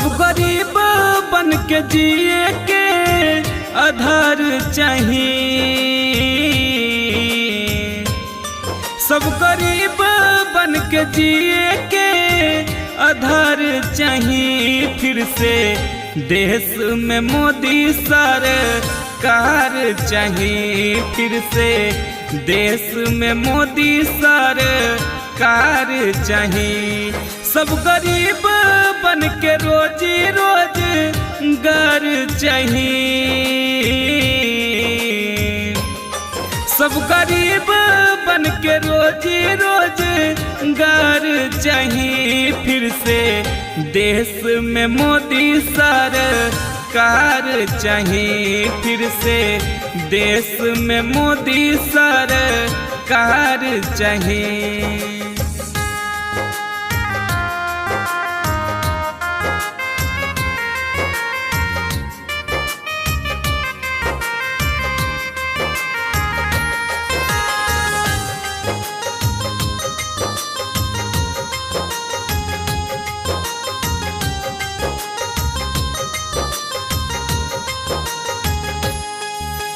सब गरीब बन के जिए के आधार चाहिए। सब गरीब बन के जिए के आधार चाहिए। फिर से देश में मोदी सरकार चाहिए। फिर से देश में मोदी सरकार चाहिए। सब गरीब बन के रोजी रोजगार चाहिए। सब गरीब बन के रोजी रोजगार चाहिए। फिर से देश में मोदी सरकार चाहिए। फिर से देश में मोदी सरकार चाहिए।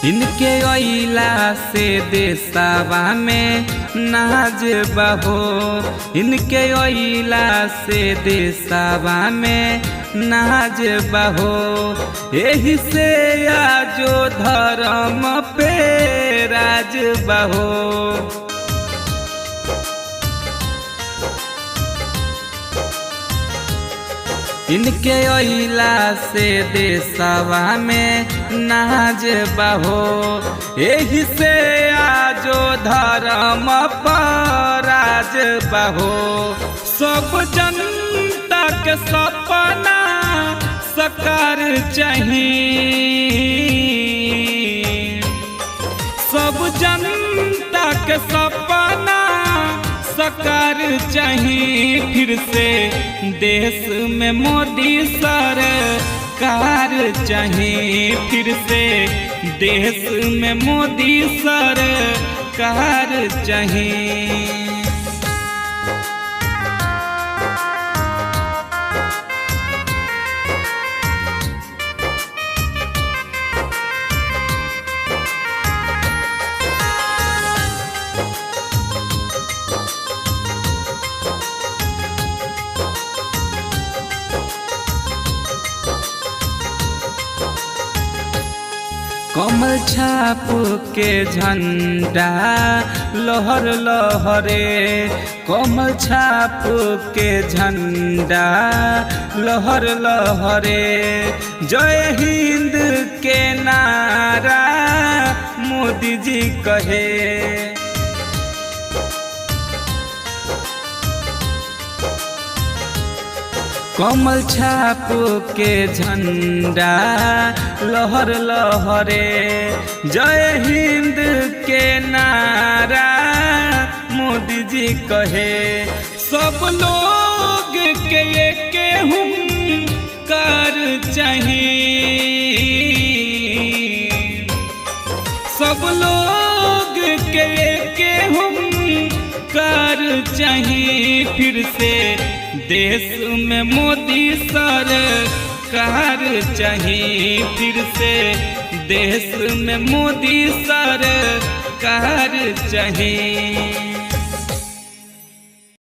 इनके अइला से देशवा में नाज बहो। इनके अइला से देशवा में नाज बहो। यही से आजो धर्म पे राज बहो। इनके अइला से देशवा में नाज बहो। यही से आजो धर्म पर राज बहो। सब जनता के सपना साकार चाहिए। सब जनता के सपना साकार चाहिए। फिर से देश में मोदी सरकार चाहिए। फिर से देश में मोदी सरकार चाहिए। कमल छाप के झंडा लहर लहरे। कमल छाप के झंडा लहर लहरे। जय हिंद के नारा मोदी जी कहे। कमल छाप के झंडा लहर लहरे। जय हिंद के नारा मोदी जी कहे। सब लोग के एक हुंकार चाहिए। सब लोग के एक हुंकार चाहिए। फिर से देश में मोदी सरकार चाहिए। फिर से देश में मोदी सरकार चाहिए।